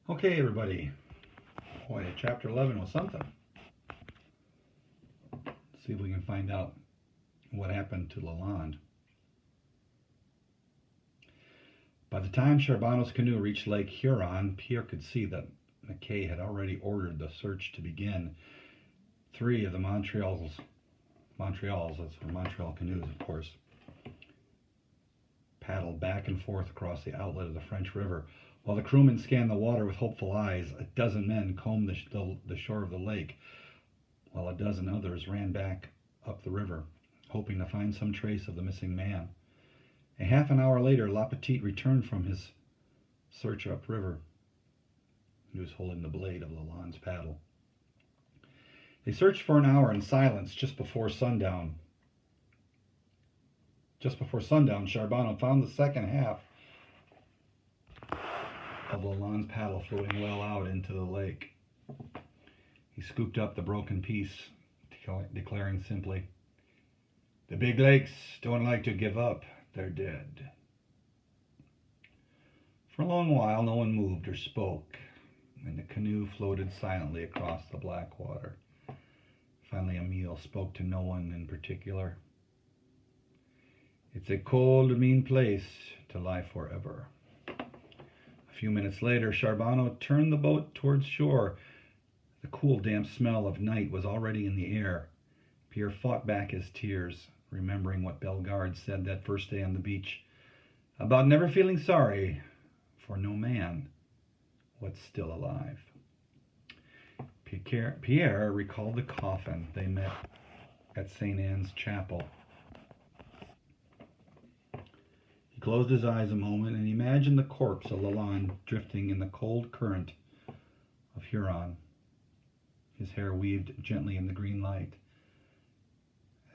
Okay, everybody. Boy, chapter 11 was something. Let's see if we can find out what happened to Lalande. By the time Charbonneau's canoe reached Lake Huron, Pierre could see that Mackay had already ordered the search to begin. Three of the Montreals, that's for Montreal canoes, of course, paddled back and forth across the outlet of the French River. While the crewmen scanned the water with hopeful eyes, a dozen men combed the shore of the lake, while a dozen others ran back up the river, hoping to find some trace of the missing man. A half an hour later, La Petite returned from his search upriver. He was holding the blade of Lalande's paddle. They searched for an hour in silence just before sundown. Charbonneau found the second half of Lalande's paddle floating well out into the lake. He scooped up the broken piece, declaring simply, "The big lakes don't like to give up. They're dead." For a long while, no one moved or spoke, and the canoe floated silently across the black water. Finally, Emile spoke to no one in particular. "It's a cold, mean place to lie forever." A few minutes later, Charbonneau turned the boat towards shore. The cool, damp smell of night was already in the air. Pierre fought back his tears, remembering what Bellegarde said that first day on the beach about never feeling sorry for no man what's still alive. Pierre recalled the coffin they met at St. Anne's Chapel. He closed his eyes a moment and imagined the corpse of Lalande drifting in the cold current of Huron, his hair weaved gently in the green light,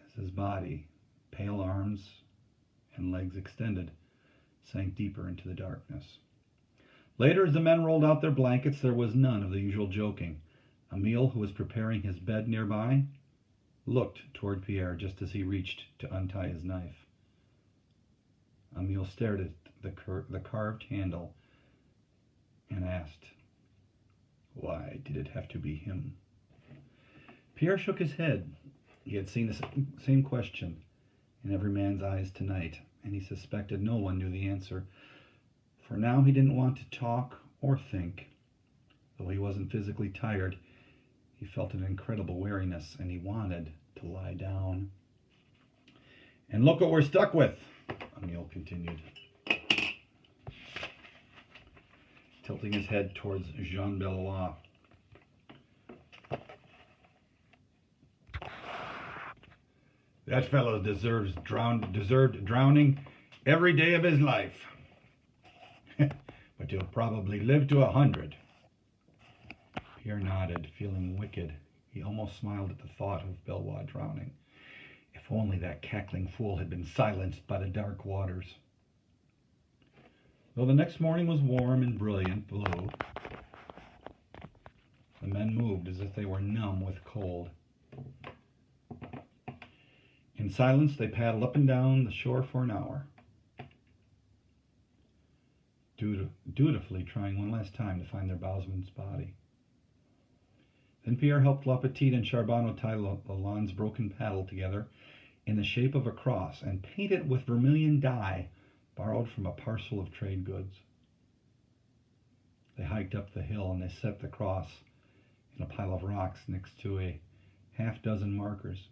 as his body, pale arms and legs extended, sank deeper into the darkness. Later, as the men rolled out their blankets, there was none of the usual joking. Emile, who was preparing his bed nearby, looked toward Pierre just as he reached to untie his knife. Emile stared at the carved handle and asked, "Why did it have to be him?" Pierre shook his head. He had seen the same question in every man's eyes tonight, and he suspected no one knew the answer. For now he didn't want to talk or think. Though he wasn't physically tired, he felt an incredible weariness, and he wanted to lie down. "And look what we're stuck with," Emile continued, tilting his head towards Jean Bellois. "That fellow deserved drowning every day of his life. But he'll probably live to 100. Pierre nodded, feeling wicked. He almost smiled at the thought of Bellois drowning. If only that cackling fool had been silenced by the dark waters. Though the next morning was warm and brilliant blue, the men moved as if they were numb with cold. In silence, they paddled up and down the shore for an hour, dutifully trying one last time to find their bowsman's body. Then Pierre helped La Petite and Charbonneau tie Lalande's broken paddle together in the shape of a cross and paint it with vermilion dye borrowed from a parcel of trade goods. They hiked up the hill and they set the cross in a pile of rocks next to a half-dozen markers.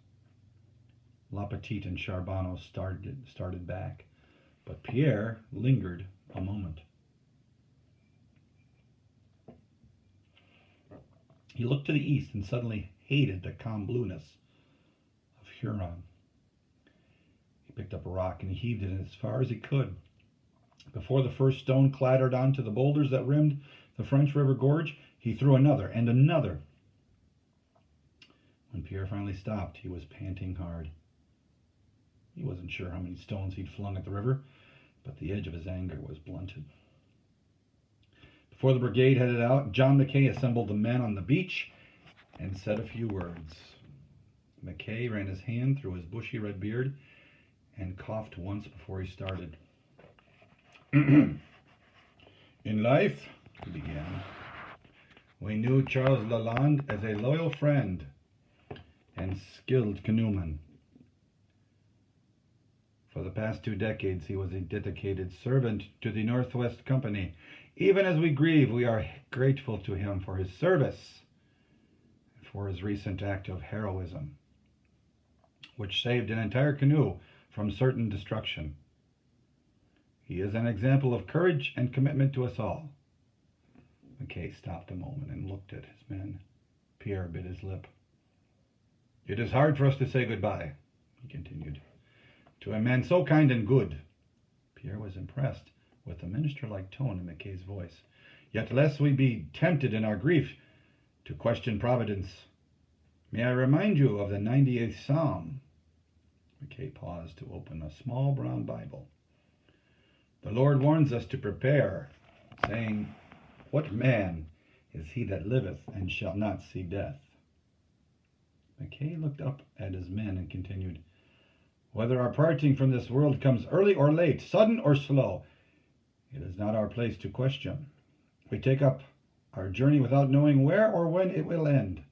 La Petite and Charbonneau started back, but Pierre lingered a moment. He looked to the east and suddenly hated the calm blueness of Huron. He picked up a rock and he heaved it as far as he could. Before the first stone clattered onto the boulders that rimmed the French River Gorge, he threw another and another. When Pierre finally stopped, he was panting hard. He wasn't sure how many stones he'd flung at the river, but the edge of his anger was blunted. Before the brigade headed out, John Mackay assembled the men on the beach and said a few words. Mackay ran his hand through his bushy red beard and coughed once before he started. "In life," he began, We knew Charles Lalande as a loyal friend and skilled canoeman. For the past 2 decades, he was a dedicated servant to the Northwest Company. Even as we grieve, we are grateful to him for his service and for his recent act of heroism, which saved an entire canoe from certain destruction. He is an example of courage and commitment to us all. McKay stopped a moment and looked at his men. Pierre bit his lip. It is hard for us to say goodbye, he continued, to a man so kind and good. Pierre was impressed with the minister-like tone in McKay's voice. Yet lest we be tempted in our grief to question Providence, may I remind you of the 98th Psalm? McKay paused to open a small brown Bible. The Lord warns us to prepare, saying, What man is he that liveth and shall not see death? McKay looked up at his men and continued, Whether our parting from this world comes early or late, sudden or slow, it is not our place to question. We take up our journey without knowing where or when it will end.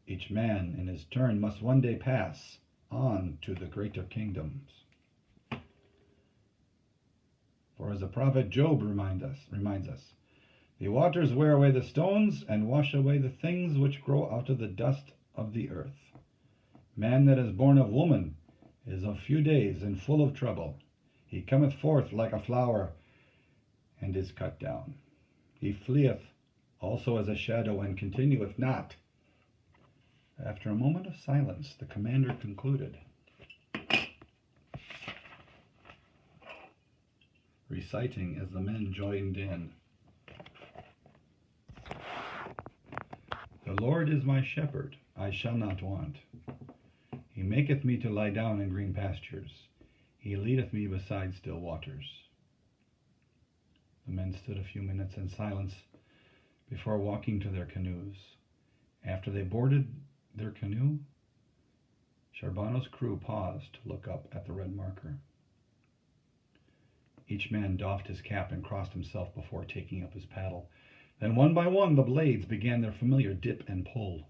Each man in his turn must one day pass on to the greater kingdoms. For as the prophet Job reminds us, the waters wear away the stones and wash away the things which grow out of the dust of the earth. Man that is born of woman is of few days and full of trouble. He cometh forth like a flower and is cut down. He fleeth also as a shadow and continueth not. After a moment of silence, the commander concluded, reciting as the men joined in. The Lord is my shepherd, I shall not want. He maketh me to lie down in green pastures. He leadeth me beside still waters. The men stood a few minutes in silence before walking to their canoes. After they boarded their canoe, Charbonneau's crew paused to look up at the red marker. Each man doffed his cap and crossed himself before taking up his paddle. Then one by one the blades began their familiar dip and pull.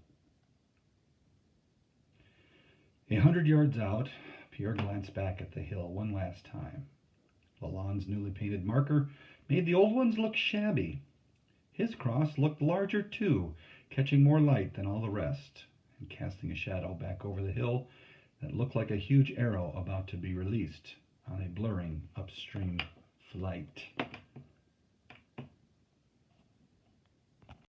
100 yards out, Pierre glanced back at the hill one last time. Lalande's newly painted marker made the old ones look shabby. His cross looked larger too, catching more light than all the rest, and casting a shadow back over the hill that looked like a huge arrow about to be released on a blurring upstream flight.